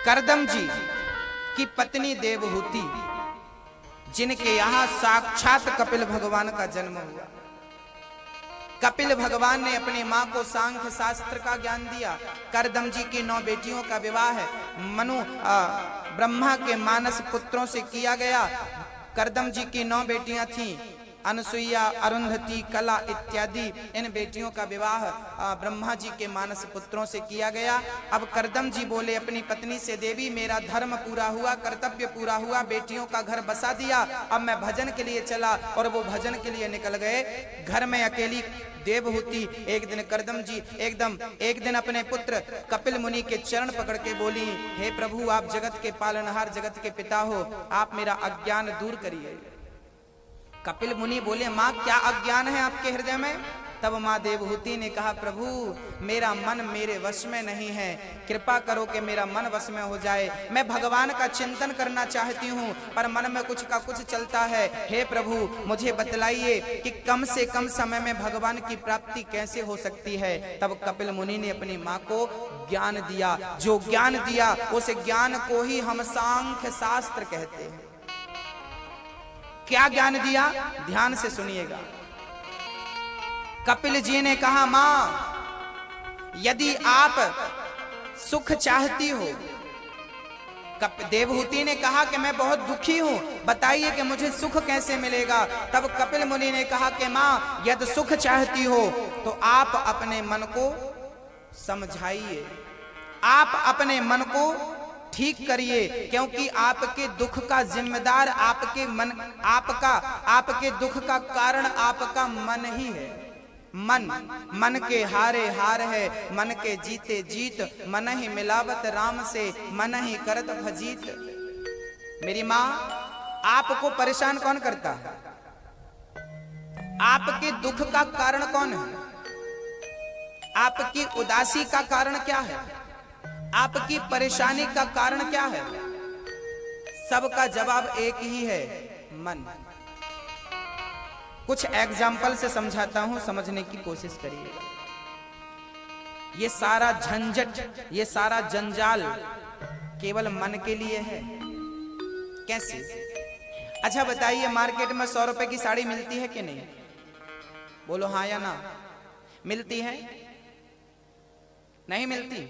करदम जी की पत्नी देवहूति, जिनके यहां साक्षात कपिल भगवान का जन्म हुआ। कपिल भगवान ने अपनी मां को सांख्य शास्त्र का ज्ञान दिया। करदम जी की 9 बेटियों का विवाह है मनु ब्रह्मा के मानस पुत्रों से किया गया। करदम जी की 9 बेटियां थीं, अनसुईया, अरुंधति, कला इत्यादि। इन बेटियों का विवाह ब्रह्मा जी के मानस पुत्रों से किया गया। अब करदम जी बोले अपनी पत्नी से, देवी मेरा धर्म पूरा हुआ, कर्तव्य पूरा हुआ, बेटियों का घर बसा दिया, अब मैं भजन के लिए चला। और वो भजन के लिए निकल गए। घर में अकेली देवहूति एक दिन करदम जी एक दिन अपने पुत्र कपिल मुनि के चरण पकड़ के बोली, हे प्रभु आप जगत के पालनहार, जगत के पिता हो, आप मेरा अज्ञान दूर करिए। कपिल मुनि बोले, मां क्या अज्ञान है आपके हृदय में? तब मां देवहूति ने कहा, प्रभु मेरा मन मेरे वश में नहीं है, कृपा करो कि मेरा मन वश में हो जाए। मैं भगवान का चिंतन करना चाहती हूँ पर मन में कुछ का कुछ चलता है। हे प्रभु मुझे बतलाइए कि कम से कम समय में भगवान की प्राप्ति कैसे हो सकती है। तब कपिल मुनि ने अपनी माँ को ज्ञान दिया। जो ज्ञान दिया उस ज्ञान को ही हम सांख्य शास्त्र कहते हैं। क्या ज्ञान दिया? ध्यान से सुनिएगा। कपिल जी ने कहा, मां यदि आप सुख चाहती हो। देवहूति ने कहा कि मैं बहुत दुखी हूं, बताइए कि मुझे सुख कैसे मिलेगा। तब कपिल मुनि ने कहा कि मां यदि सुख चाहती हो तो आप अपने मन को समझाइए, आप अपने मन को ठीक करिए, क्योंकि आपके दुख का जिम्मेदार आपके दुख का कारण आपका मन ही है। मन के हारे हार है, मन के जीते जीत, मन ही मिलावत राम से, मन ही करत भजीत। मेरी माँ, आपको परेशान कौन करता है? आपके दुख का कारण कौन है? आपकी उदासी का कारण क्या है? आपकी परेशानी का कारण क्या है? सबका जवाब एक ही है, मन। कुछ एग्जाम्पल से समझाता हूं, समझने की कोशिश करिए। ये सारा झंझट, ये सारा जंजाल केवल मन के लिए है। कैसे? अच्छा बताइए, मार्केट में 100 रुपए की साड़ी मिलती है कि नहीं? बोलो हाँ या ना। मिलती है? नहीं मिलती?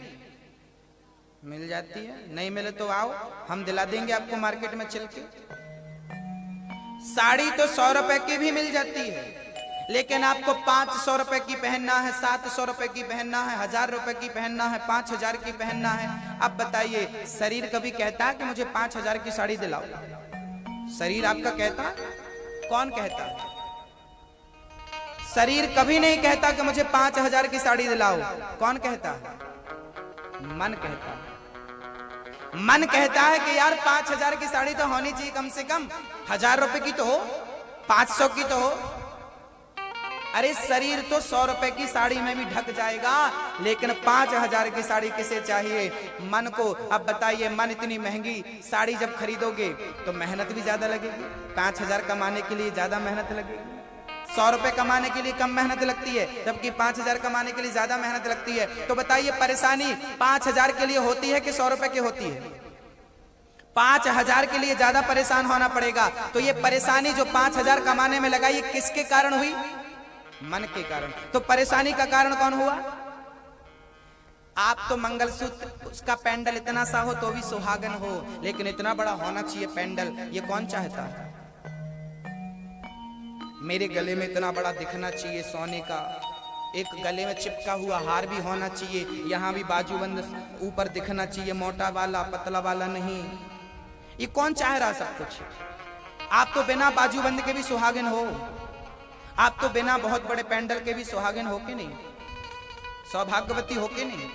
मिल जाती है। नहीं मिले तो आओ, हम दिला देंगे आपको मार्केट में चल के। साड़ी तो 100 रुपए की भी मिल जाती है, लेकिन आपको 500 रुपए की पहनना है, 700 रुपए की पहनना है, 1000 रुपए की पहनना है, 5000 की पहनना है। अब बताइए, शरीर कभी कहता है कि मुझे 5000 की साड़ी दिलाओ? शरीर आपका कहता है? कौन कहता है? शरीर कभी नहीं कहता कि मुझे 5000 की साड़ी दिलाओ। कौन कहता है? मन कहता है। मन कहता है कि यार 5000 की साड़ी तो होनी चाहिए, कम से कम 1000 रुपए की तो हो, 500 की तो हो। अरे शरीर तो 100 रुपए की साड़ी में भी ढक जाएगा, लेकिन 5000 की साड़ी किसे चाहिए? मन को। अब बताइए, मन इतनी महंगी साड़ी जब खरीदोगे तो मेहनत भी ज्यादा लगेगी। 5000 कमाने के लिए ज्यादा मेहनत लगेगी, 100 रुपए कमाने के लिए कम मेहनत लगती है, जबकि 5000 कमाने के लिए ज्यादा मेहनत लगती है। तो बताइए, परेशानी 5000 के लिए होती है कि 100 रुपए की होती है? 5000 के लिए ज्यादा परेशान होना पड़ेगा। तो ये परेशानी जो 5000 कमाने में लगाई, ये किसके कारण हुई? मन के कारण। तो परेशानी का कारण कौन हुआ? आप तो मंगलसूत्र, उसका पेंडल इतना सा हो तो भी सुहागन हो, लेकिन इतना बड़ा होना चाहिए पेंडल, ये कौन चाहता है? मेरे गले में इतना बड़ा दिखना चाहिए सोने का, एक गले में चिपका हुआ हार भी होना चाहिए, यहाँ भी बाजूबंद ऊपर दिखना चाहिए, मोटा वाला पतला वाला नहीं। ये कौन चाह रहा सब कुछ? आप तो बिना बाजूबंद के भी सुहागिन हो, आप तो बिना बहुत बड़े पेंडल के भी सुहागिन हो के नहीं, सौभाग्यवती हो के नहीं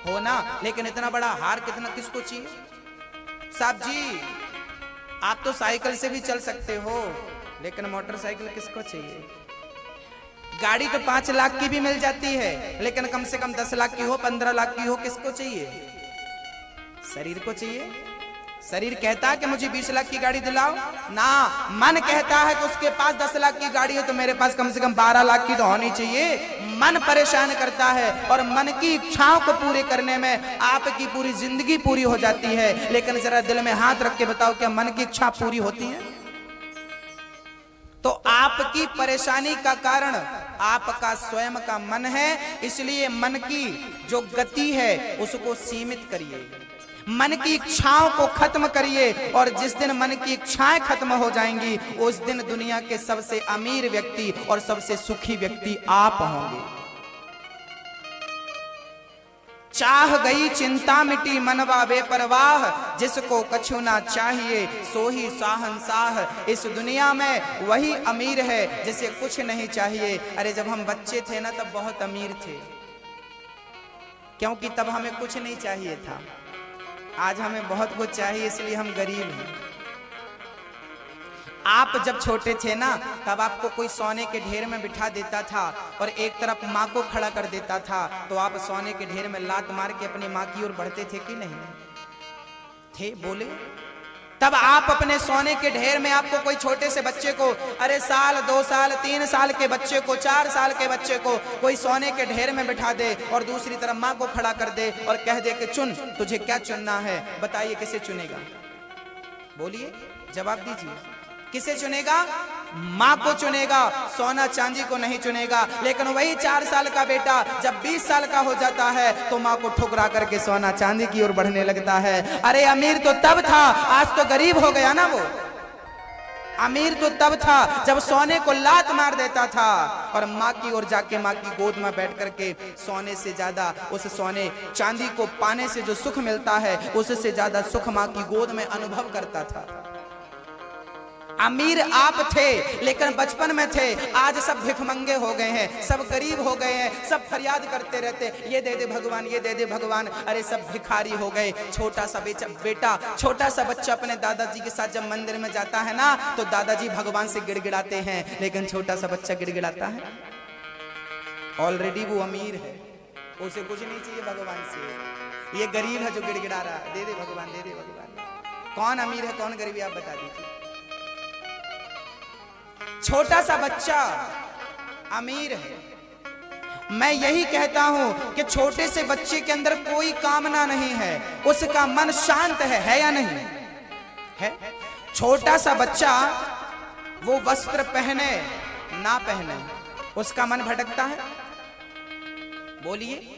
हो ना। लेकिन इतना बड़ा हार कितना किसको चाहिए? साहब जी, आप तो साइकिल से भी चल सकते हो, लेकिन मोटरसाइकिल किसको चाहिए? गाड़ी तो 5 लाख की भी मिल जाती है, लेकिन कम से कम 10 लाख की हो, 15 लाख की हो, किसको चाहिए? शरीर को चाहिए। शरीर कहता है कि मुझे 20 लाख की गाड़ी दिलाओ ना, मन कहता है कि उसके पास 10 लाख की गाड़ी है तो मेरे पास कम से कम 12 लाख की तो होनी चाहिए। मन परेशान करता है और मन की इच्छाओं को पूरे करने में आपकी पूरी जिंदगी पूरी हो जाती है। लेकिन जरा दिल में हाथ रख के बताओ, क्या मन की इच्छा पूरी होती है? तो आपकी परेशानी का कारण आपका स्वयं का मन है। इसलिए मन की जो गति है उसको सीमित करिए, मन की इच्छाओं को खत्म करिए। और जिस दिन मन की इच्छाएं खत्म हो जाएंगी उस दिन दुनिया के सबसे अमीर व्यक्ति और सबसे सुखी व्यक्ति आप होंगे। चाह गई चिंता मिटी मनवा बेपरवाह, जिसको कछु ना चाहिए सो ही शाहंशाह। इस दुनिया में वही अमीर है जिसे कुछ नहीं चाहिए। अरे जब हम बच्चे थे ना तब बहुत अमीर थे, क्योंकि तब हमें कुछ नहीं चाहिए था। आज हमें बहुत कुछ चाहिए इसलिए हम गरीब हैं। आप जब छोटे थे ना तब आपको कोई सोने के ढेर में बिठा देता था और एक तरफ माँ को खड़ा कर देता था, तो आप सोने के ढेर में लात मार के अपनी माँ की ओर बढ़ते थे कि नहीं थे? बोले। तब आप अपने सोने के ढेर में आपको कोई छोटे से बच्चे को, अरे साल 2 साल 3 साल के बच्चे को, 4 साल के बच्चे को कोई सोने के ढेर में बिठा दे और दूसरी तरफ माँ को खड़ा कर दे और कह दे कि चुन, तुझे क्या चुनना है? बताइए किसे चुनेगा? बोलिए, जवाब दीजिए। किसे चुनेगा? माँ को चुनेगा, सोना चांदी को नहीं चुनेगा। लेकिन वही 4 साल का बेटा जब 20 साल का हो जाता है तो माँ को ठुकरा करके सोना चांदी की ओर बढ़ने लगता है। अरे अमीर तो तब था, आज तो गरीब हो गया ना वो। अमीर तो तब था जब सोने को लात मार देता था और माँ की ओर जाके माँ की गोद में बैठ करके सोने से ज्यादा, उस सोने चांदी को पाने से जो सुख मिलता है उससे ज्यादा सुख माँ की गोद में अनुभव करता था। अमीर आप थे लेकिन बचपन में थे, आज सब भिखमंगे हो गए हैं, सब गरीब हो गए हैं, सब फरियाद करते रहते, ये दे दे भगवान, ये दे दे भगवान। अरे सब भिखारी हो गए। छोटा सा बेटा, छोटा सा बच्चा अपने दादाजी के साथ जब मंदिर में जाता है ना तो दादाजी भगवान से गिड़गिड़ाते हैं, लेकिन छोटा सा बच्चा गिड़गिड़ाता है? ऑलरेडी वो अमीर है, उसे कुछ नहीं चाहिए भगवान से। ये गरीब है जो गिड़गिड़ा रहा है, दे दे भगवान, दे दे भगवान। कौन अमीर है कौन गरीब है आप बता दीजिए। छोटा सा बच्चा अमीर है। मैं यही कहता हूं कि छोटे से बच्चे के अंदर कोई कामना नहीं है, उसका मन शांत है या नहीं है? छोटा सा बच्चा वो वस्त्र पहने ना पहने उसका मन भटकता है? बोलिए।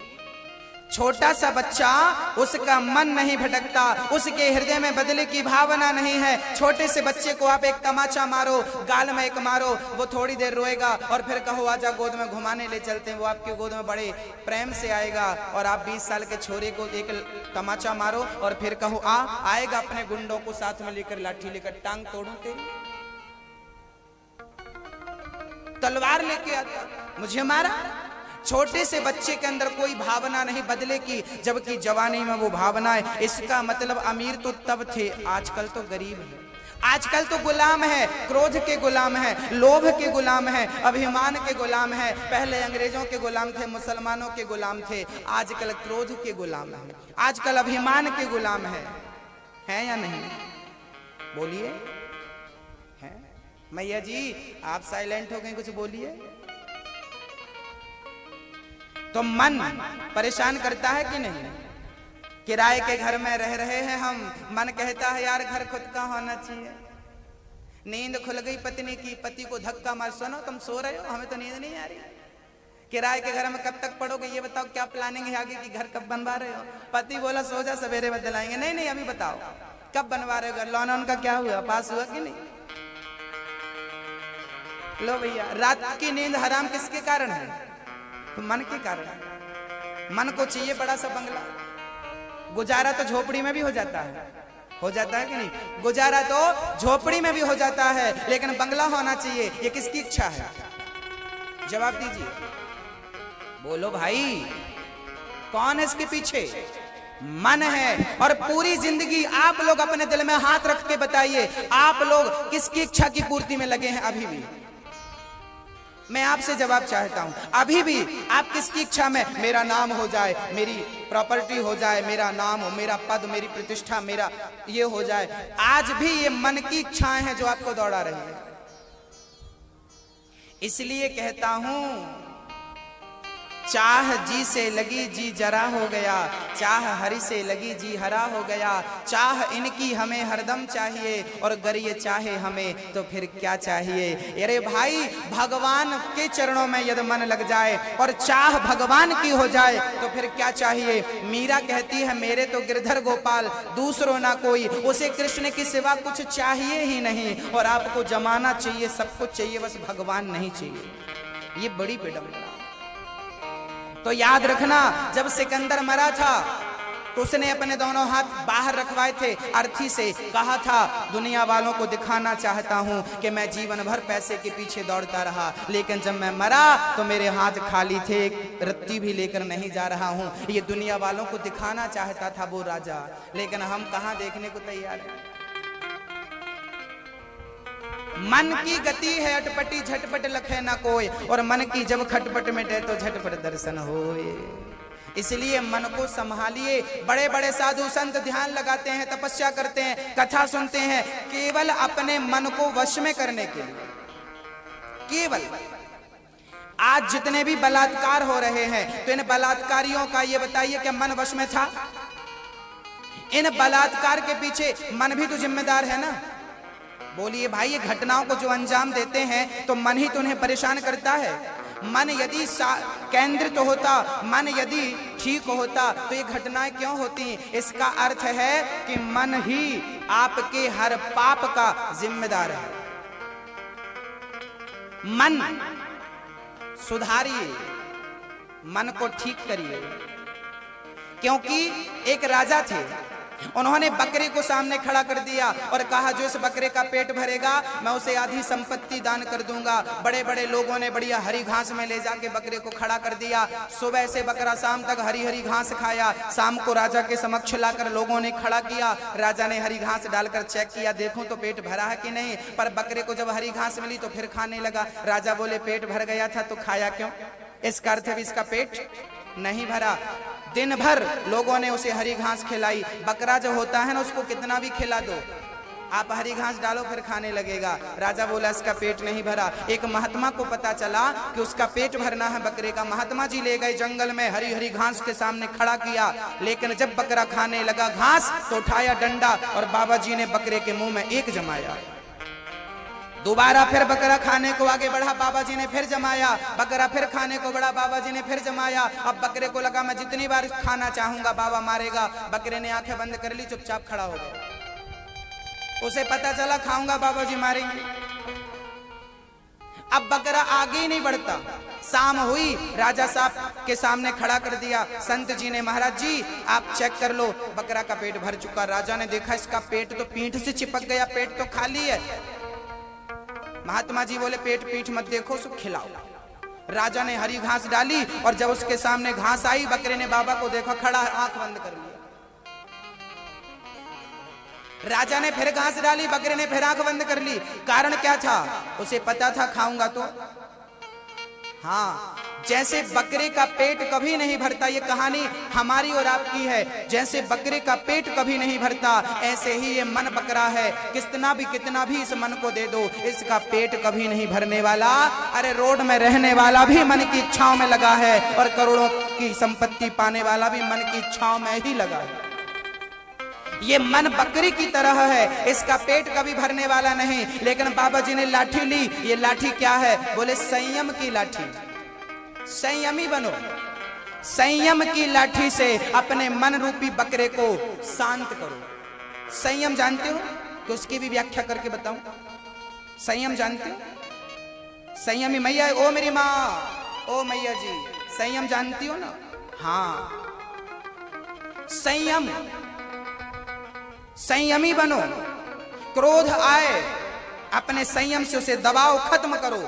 छोटा सा बच्चा, उसका मन नहीं भटकता, उसके हृदय में बदले की भावना नहीं है। छोटे से बच्चे को आप एक तमाचा मारो, गाल में एक मारो, वो थोड़ी देर रोएगा और फिर कहो आजा गोद में घुमाने ले चलते हैं, वो आपके गोद में बड़े प्रेम से आएगा। और आप 20 साल के छोरे को एक तमाचा मारो और फिर कहो आएगा अपने गुंडों को साथ में लेकर, लाठी लेकर, टांग तोड़ू तेरी, तलवार लेके आता, मुझे मारा। छोटे से बच्चे के अंदर कोई भावना नहीं बदले की, जबकि जवानी में वो भावना है। इसका मतलब अमीर तो तब थे, आजकल तो गरीब है, आजकल तो गुलाम है, क्रोध के गुलाम है, लोभ के गुलाम है, अभिमान के गुलाम है। पहले अंग्रेजों के गुलाम थे, मुसलमानों के गुलाम थे, आजकल क्रोध के गुलाम है, आजकल अभिमान के गुलाम है या नहीं? बोलिए। है मैया जी आप साइलेंट हो गए, कुछ बोलिए। तो मन परेशान करता है कि नहीं? किराए के घर में रह रहे हैं हम, मन कहता है यार घर खुद का होना चाहिए। नींद खुल गई पत्नी की, पति को धक्का मार, सुनो तुम सो रहे हो, हमें तो नींद नहीं आ रही। किराए के घर में कब तक पढ़ोगे, ये बताओ, क्या प्लानिंग है आगे की, घर कब बनवा रहे हो? पति बोला सो जा, सवेरे बदलाएंगे। नहीं नहीं अभी बताओ कब बनवा रहे हो घर? लोन उनका क्या हुआ, पास हुआ कि नहीं? लो भैया, रात की नींद हराम किसके कारण है? तो मन के कारण। मन को चाहिए बड़ा सा बंगला, गुजारा तो झोपड़ी में भी हो जाता है कि नहीं? गुजारा तो झोपड़ी में भी हो जाता है, लेकिन बंगला होना चाहिए। ये किसकी इच्छा है? जवाब दीजिए, बोलो भाई, कौन है इसके पीछे? मन है। और पूरी जिंदगी आप लोग अपने दिल में हाथ रख के बताइए, आप लोग किसकी इच्छा की पूर्ति में लगे हैं? अभी भी मैं आपसे जवाब चाहता हूं, अभी भी आप किसकी इच्छा में मेरा नाम हो जाए, मेरी प्रॉपर्टी हो जाए, मेरा नाम हो, मेरा पद, मेरी प्रतिष्ठा, मेरा ये हो जाए, आज भी ये मन की इच्छाएं हैं जो आपको दौड़ा रही है। इसलिए कहता हूं, चाह जी से लगी जी जरा हो गया, चाह हरि से लगी जी हरा हो गया, चाह इनकी हमें हरदम चाहिए, और अगर ये चाहे हमें तो फिर क्या चाहिए। अरे भाई, भगवान के चरणों में यदि मन लग जाए और चाह भगवान की हो जाए तो फिर क्या चाहिए। मीरा कहती है, मेरे तो गिरधर गोपाल दूसरों ना कोई, उसे कृष्ण की सिवा कुछ चाहिए ही नहीं, और आपको जमाना चाहिए, सब कुछ चाहिए, बस भगवान नहीं चाहिए। ये बड़ी विडंबना। तो याद रखना, जब सिकंदर मरा था तो उसने अपने दोनों हाथ बाहर रखवाए थे, अर्थी से कहा था, दुनिया वालों को दिखाना चाहता हूं कि मैं जीवन भर पैसे के पीछे दौड़ता रहा, लेकिन जब मैं मरा तो मेरे हाथ खाली थे, एक रत्ती भी लेकर नहीं जा रहा हूं। ये दुनिया वालों को दिखाना चाहता था वो राजा, लेकिन हम कहां देखने को तैयार हैं। मन की गति है अटपटी, झटपट लखे ना कोई, और मन की जब खटपट मिटे तो झटपट दर्शन होए। इसलिए मन को संभालिए। बड़े बड़े साधु संत ध्यान लगाते हैं, तपस्या करते हैं, कथा सुनते हैं, केवल अपने मन को वश में करने के लिए। केवल आज जितने भी बलात्कार हो रहे हैं, तो इन बलात्कारियों का ये बताइए क्या मन वश में था? इन बलात्कार के पीछे मन भी तो जिम्मेदार है ना। बोलिए भाई, ये घटनाओं को जो अंजाम देते हैं तो मन ही तो उन्हें परेशान करता है। मन यदि केंद्रित होता, मन यदि ठीक होता तो ये घटनाएं क्यों होती? इसका अर्थ है कि मन ही आपके हर पाप का जिम्मेदार है। मन सुधारिए, मन को ठीक करिए। क्योंकि एक राजा थे, उन्होंने बकरे को सामने खड़ा कर दिया और कहा, जो इस बकरे का पेट भरेगा मैं उसे आधी संपत्ति दान कर दूंगा। बड़े बड़े लोगों ने बढ़िया हरी घास में ले जाके बकरे को खड़ा कर दिया। सुबह से बकरा शाम तक हरी हरी घास खाया। शाम को राजा के समक्ष लाकर लोगों ने खड़ा किया। राजा ने हरी घास डालकर चेक किया, देखूं तो पेट भरा है कि नहीं। पर बकरे को जब हरी घास मिली तो फिर खाने लगा। राजा बोले, पेट भर गया था तो खाया क्यों? इसका अर्थ है इसका पेट नहीं भरा। दिन भर लोगों ने उसे हरी घास खिलाई। बकरा जो होता है ना, उसको कितना भी खिला दो, आप हरी घास डालो फिर खाने लगेगा। राजा बोला, इसका पेट नहीं भरा। एक महात्मा को पता चला कि उसका पेट भरना है बकरे का। महात्मा जी ले गए जंगल में, हरी हरी घास के सामने खड़ा किया। लेकिन जब बकरा खाने लगा घास तो उठाया डंडा और बाबा जी ने बकरे के मुंह में एक जमाया। दोबारा फिर बकरा खाने को आगे बढ़ा, बाबा जी ने फिर जमाया। बकरा फिर खाने को बढ़ा, बाबा जी ने फिर जमाया। अब बकरे को लगा, मैं जितनी बार खाना चाहूंगा बाबा मारेगा। बकरे ने आंखें बंद कर ली, चुपचाप खड़ा हो गया। उसे पता चला खाऊंगा बाबा जी मारेंगे। अब बकरा आगे ही नहीं बढ़ता। शाम हुई, राजा साहब के सामने खड़ा कर दिया। संत जी ने, महाराज जी आप चेक कर लो, बकरा का पेट भर चुका। राजा ने देखा, इसका पेट तो पीठ से चिपक गया, पेट तो खाली है। महात्मा जी बोले, पेट पीठ मत देखो, उसको खिलाओ। राजा ने हरी घास डाली और जब उसके सामने घास आई, बकरे ने बाबा को देखा खड़ा, आंख बंद कर लिया। राजा ने फिर घास डाली, बकरे ने फिर आंख बंद कर ली। कारण क्या था? उसे पता था खाऊंगा तो। हाँ, जैसे बकरे का पेट कभी नहीं भरता, ये कहानी हमारी और आपकी है। जैसे बकरे का पेट कभी नहीं भरता, ऐसे ही ये मन बकरा है। कितना भी इस मन को दे दो, इसका पेट कभी नहीं भरने वाला। अरे रोड में रहने वाला भी मन की इच्छाओं में लगा है, और करोड़ों की संपत्ति पाने वाला भी मन की इच्छाओं में ही लगा है। ये मन बकरी की तरह है, इसका पेट कभी भरने वाला नहीं। लेकिन बाबा जी ने लाठी ली। ये लाठी क्या है? बोले, संयम की लाठी। संयमी बनो। संयम की लाठी से अपने मन रूपी बकरे को शांत करो। संयम जानते हो? तो उसकी भी व्याख्या करके बताऊं। संयम जानते हो? संयमी मैया, ओ मेरी माँ, ओ मैया जी, संयम जानती हो ना? हाँ, संयम। संयमी बनो। क्रोध आए, अपने संयम से उसे दबाओ, खत्म करो।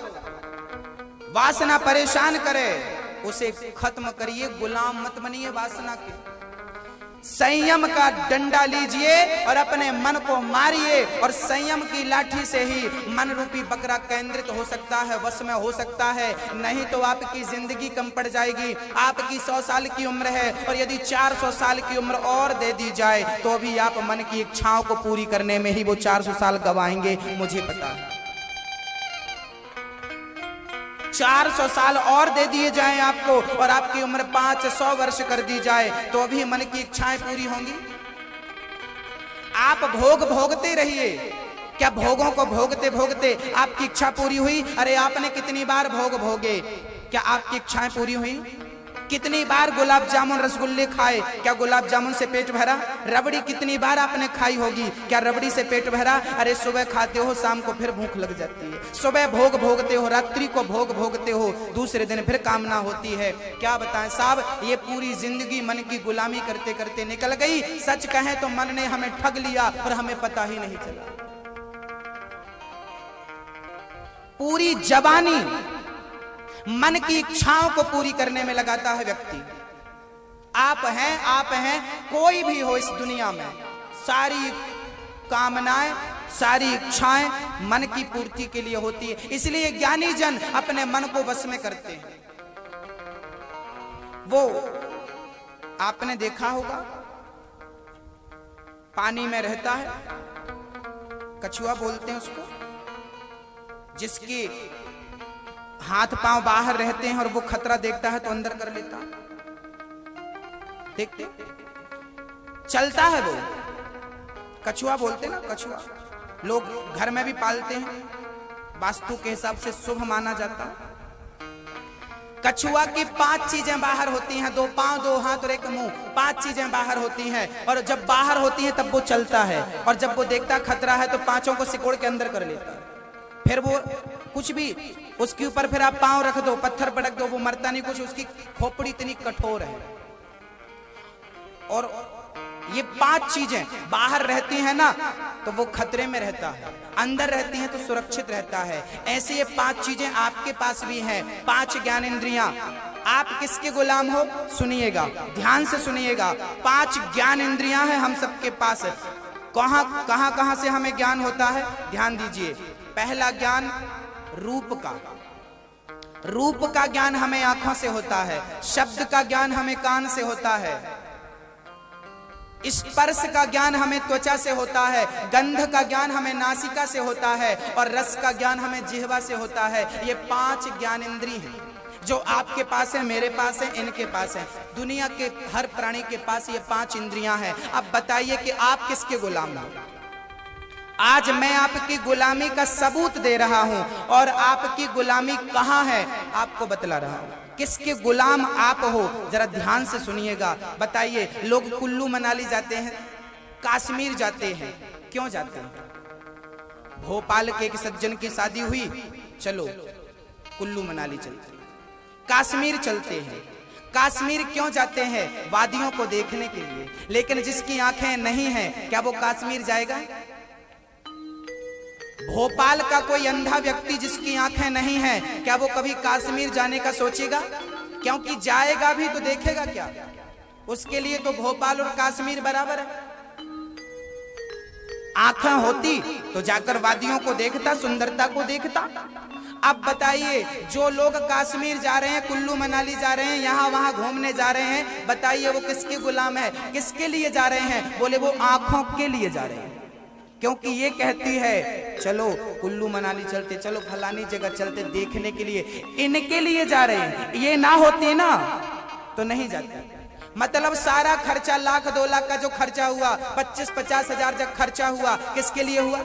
वासना परेशान करे, उसे खत्म करिए। गुलाम मत बनिए वासना के। संयम का डंडा लीजिए और अपने मन को मारिए, और संयम की लाठी से ही मन रूपी बकरा केंद्रित हो सकता है, वश में हो सकता है। नहीं तो आपकी जिंदगी कम पड़ जाएगी। आपकी 100 साल की उम्र है और यदि 400 साल की उम्र और दे दी जाए तो भी आप मन की इच्छाओं को पूरी करने में ही वो 400 साल गवाएंगे, मुझे पता है। 400 साल और दे दिए जाएं आपको और आपकी उम्र 500 वर्ष कर दी जाए तो भी मन की इच्छाएं पूरी होंगी? आप भोग भोगते रहिए। क्या भोगों को भोगते भोगते आपकी इच्छा पूरी हुई? अरे आपने कितनी बार भोग भोगे, क्या आपकी इच्छाएं पूरी हुई? कितनी बार गुलाब जामुन रसगुल्ले खाए, क्या गुलाब जामुन से पेट भरा? रबड़ी कितनी बार आपने खाई होगी, क्या रबड़ी से पेट भरा? अरे सुबह खाते हो, शाम को फिर भूख लग जाती है। सुबह भोग भोगते हो, रात्रि को भोग भोगते हो, दूसरे दिन फिर कामना होती है। क्या बताएं साहब, ये पूरी जिंदगी मन की गुलामी करते करते निकल गई। सच कहें तो मन ने हमें ठग लिया और हमें पता ही नहीं चला। पूरी जवानी मन की इच्छाओं को पूरी करने में लगाता है व्यक्ति। आप हैं, कोई भी हो इस दुनिया में, सारी कामनाएं, सारी इच्छाएं मन की पूर्ति के लिए होती है। इसलिए ज्ञानी जन अपने मन को वश में करते हैं। वो आपने देखा होगा, पानी में रहता है, कछुआ बोलते हैं उसको, जिसकी हाथ पांव बाहर रहते हैं और वो खतरा देखता है तो अंदर कर लेता है। देखते चलता है वो, कछुआ बोलते ना, कछुआ लोग घर में भी पालते हैं, वास्तु के हिसाब से शुभ माना जाता है। कछुआ की 5 चीजें बाहर होती हैं, 2 पांव, 2 हाथ और 1 मुंह, 5 चीजें बाहर होती हैं। और जब बाहर होती हैं तब वो चलता है, और जब वो देखता खतरा है तो 5 को सिकोड़ के अंदर कर लेता है। फिर वो कुछ भी उसके ऊपर फिर आप पांव रख दो, पत्थर पटक दो, वो मरता नहीं कुछ, उसकी खोपड़ी इतनी कठोर है। और ये 5 चीजें बाहर रहती हैं ना तो वो खतरे में रहता है, अंदर रहती हैं तो सुरक्षित रहता है। ऐसे ये 5 चीजें आपके पास भी हैं। 5 ज्ञानेंद्रियां। आप किसके गुलाम हो? सुनिएगा, ध्यान से सुनिएगा। 5 ज्ञानेंद्रियां हैं हम सबके पास। कहां से हमें ज्ञान होता है? ध्यान दीजिए। पहला ज्ञान रूप का। रूप का ज्ञान हमें आंखों से होता है, शब्द का ज्ञान हमें कान से होता है, स्पर्श का ज्ञान हमें त्वचा से होता है, गंध का ज्ञान हमें नासिका से होता है, और रस का ज्ञान हमें जिह्वा से होता है। ये 5 ज्ञानेंद्रिय हैं जो आपके पास है, मेरे पास है, इनके पास है। दुनिया के हर प्राणी के पास ये 5 इंद्रियां हैं। अब बताइए कि आप किसके गुलाम हो? आज मैं आपकी गुलामी का सबूत दे रहा हूं, और आपकी गुलामी कहां है आपको बतला रहा हूं। किसके गुलाम आप हो जरा ध्यान से सुनिएगा। बताइए, लोग कुल्लू मनाली जाते हैं, कश्मीर जाते हैं, क्यों जाते हैं? भोपाल के एक सज्जन की शादी हुई, चलो कुल्लू मनाली चलते हैं। कश्मीर चलते हैं। कश्मीर क्यों जाते हैं? वादियों को देखने के लिए। लेकिन जिसकी आंखें नहीं हैं, क्या वो कश्मीर जाएगा? भोपाल का कोई अंधा व्यक्ति जिसकी आंखें नहीं हैं, क्या वो कभी कश्मीर जाने का सोचेगा? क्योंकि जाएगा भी तो देखेगा क्या? उसके लिए तो भोपाल और कश्मीर बराबर है। आंखें होती तो जाकर वादियों को देखता, सुंदरता को देखता। अब बताइए, जो लोग कश्मीर जा रहे हैं, कुल्लू मनाली जा रहे हैं, यहाँ वहां घूमने जा रहे हैं, बताइए वो किसके गुलाम है? किसके लिए जा रहे हैं? बोले वो आंखों के लिए जा रहे हैं, क्योंकि ये कहती है चलो कुल्लू मनाली चलते, चलो फलानी जगह चलते, देखने के लिए। इनके लिए जा रहे हैं। ये ना होती ना तो नहीं जाते। मतलब सारा खर्चा, 1 लाख 2 लाख का जो खर्चा हुआ, 25-50 हजार जब खर्चा हुआ, किसके लिए हुआ?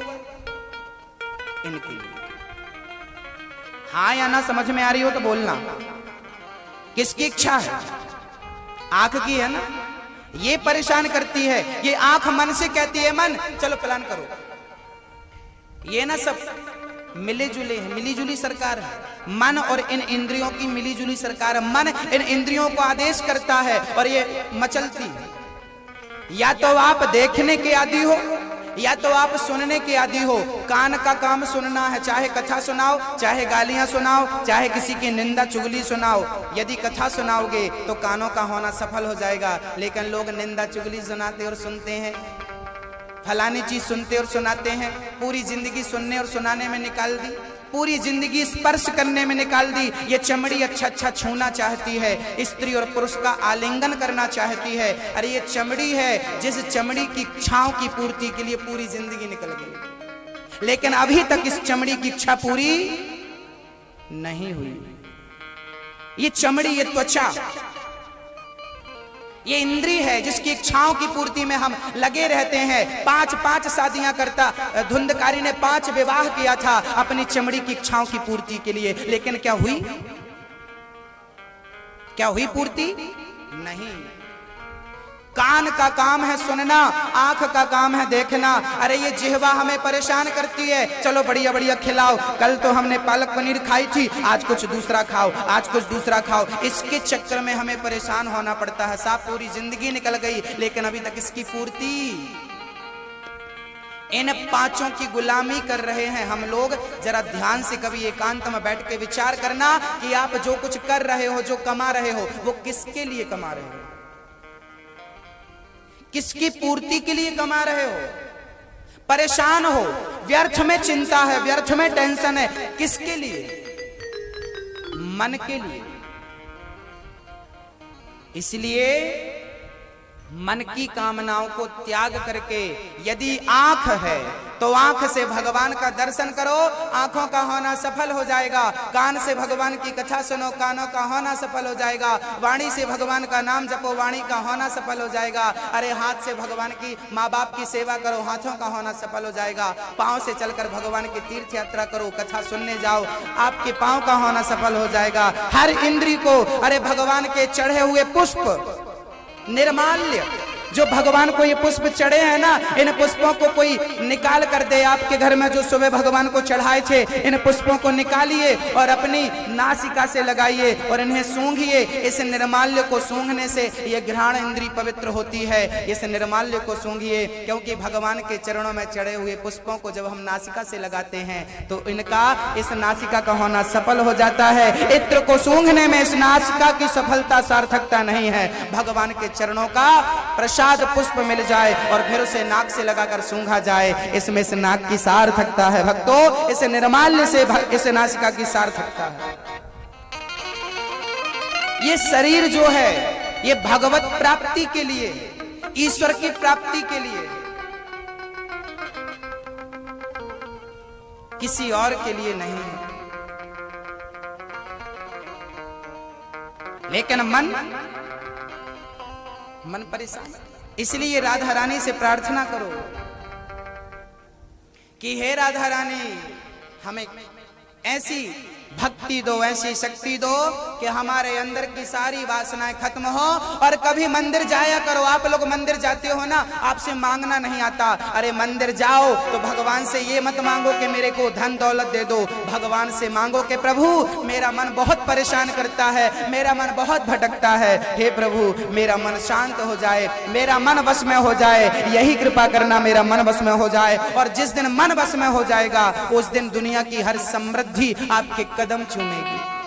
इनके लिए। हाँ या ना समझ में आ रही हो तो बोलना। किसकी इच्छा है? आंख की है ना। ये परेशान करती है, ये आंख मन से कहती है, मन चलो प्लान करो। ये ना सब मिली जुली सरकार है। मन और इन इंद्रियों की मिली जुली सरकार है। मन इन इंद्रियों को आदेश करता है और ये मचलती है। या तो आप देखने के आदी हो, या तो आप सुनने के आदी हो, कान का काम सुनना है, चाहे कथा सुनाओ, चाहे गालियां सुनाओ, चाहे किसी की निंदा चुगली सुनाओ। यदि कथा सुनाओगे तो कानों का होना सफल हो जाएगा, लेकिन लोग निंदा चुगली सुनाते और सुनते हैं, फलानी चीज सुनते और सुनाते हैं। पूरी जिंदगी सुनने और सुनाने में निकाल दी, पूरी जिंदगी स्पर्श करने में निकाल दी। ये चमड़ी अच्छा अच्छा छूना चाहती है, स्त्री और पुरुष का आलिंगन करना चाहती है। अरे ये चमड़ी है, जिस चमड़ी की इच्छाओं की पूर्ति के लिए पूरी जिंदगी निकल गई, लेकिन अभी तक इस चमड़ी की इच्छा पूरी नहीं हुई। ये चमड़ी, ये त्वचा, ये इंद्री है जिसकी इच्छाओं की पूर्ति में हम लगे रहते हैं। 5 शादियां करता धुंधकारी ने 5 विवाह किया था अपनी चमड़ी की इच्छाओं की पूर्ति के लिए, लेकिन क्या हुई? क्या हुई पूर्ति? नहीं। कान का काम है सुनना, आंख का काम है देखना। अरे ये जिह्वा हमें परेशान करती है, चलो बढ़िया बढ़िया खिलाओ, कल तो हमने पालक पनीर खाई थी, आज कुछ दूसरा खाओ, आज कुछ दूसरा खाओ। इसके चक्कर में हमें परेशान होना पड़ता है। साफ पूरी जिंदगी निकल गई, लेकिन अभी तक इसकी पूर्ति। इन 5 की गुलामी कर रहे हैं हम लोग। जरा ध्यान से कभी एकांत में बैठ के विचार करना कि आप जो कुछ कर रहे हो, जो कमा रहे हो, वो किसके लिए कमा रहे हो, किसकी पूर्ति के लिए कमा रहे हो? परेशान हो, व्यर्थ में चिंता है, व्यर्थ में टेंशन है, किसके लिए? मन के लिए। इसलिए मन की कामनाओं को त्याग करके, यदि आंख है तो आंख से भगवान का दर्शन करो, आंखों का होना सफल हो जाएगा। कान से भगवान की कथा सुनो, कानों का होना सफल हो जाएगा। वाणी से भगवान का नाम जपो, वाणी का होना सफल हो जाएगा। अरे हाथ से भगवान की, माँ बाप की सेवा करो, हाथों का होना सफल हो जाएगा। पांव से चलकर भगवान की तीर्थ यात्रा करो, कथा सुनने जाओ, आपके पांव का होना सफल हो जाएगा। हर इंद्री को, अरे भगवान के चढ़े हुए पुष्प, निर्माल्य, जो भगवान को ये पुष्प चढ़े हैं ना, इन पुष्पों को कोई निकाल कर दे। आपके घर में जो सुबह भगवान को चढ़ाए थे, इन पुष्पों को निकालिए और अपनी नासिका से लगाइए और इन्हें सूंघिए। इस निर्माल्य को सूंघने से ये घ्राण इंद्री पवित्र होती है। इस निर्माल्य को सूंघिए, क्योंकि भगवान के चरणों में चढ़े हुए पुष्पों को जब हम नासिका से लगाते हैं तो इनका, इस नासिका का होना सफल हो जाता है। इत्र को सूंघने में इस नासिका की सफलता, सार्थकता नहीं है। भगवान के चरणों का प्रसाद पुष्प मिल जाए और फिर उसे नाक से लगाकर सूंघा जाए, इसमें इस नाक की सार्थकता है भक्तों। इस निर्माल्य से इस नासिका की सार्थकता है। ये शरीर जो है, ये भगवत प्राप्ति के लिए, ईश्वर की प्राप्ति के लिए, किसी और के लिए नहीं है। लेकिन मन परेशान। इसलिए राधा रानी से प्रार्थना करो कि हे राधा रानी, हमें ऐसी भक्ति दो, ऐसी शक्ति दो कि हमारे अंदर की सारी वासनाएं खत्म हो और कभी मंदिर जाया करो। आप लोग मंदिर जाते हो ना, आपसे मांगना नहीं आता। अरे मंदिर जाओ तो भगवान से ये मत मांगो कि मेरे को धन दौलत दे दो, भगवान से मांगो कि प्रभु मेरा मन बहुत परेशान करता है, मेरा मन बहुत भटकता है, हे प्रभु मेरा मन शांत हो जाए, मेरा मन वश में हो जाए, यही कृपा करना, मेरा मन वश में हो जाए। और जिस दिन मन वश में हो जाएगा, उस दिन दुनिया की हर समृद्धि आपके कदम चूमेगी।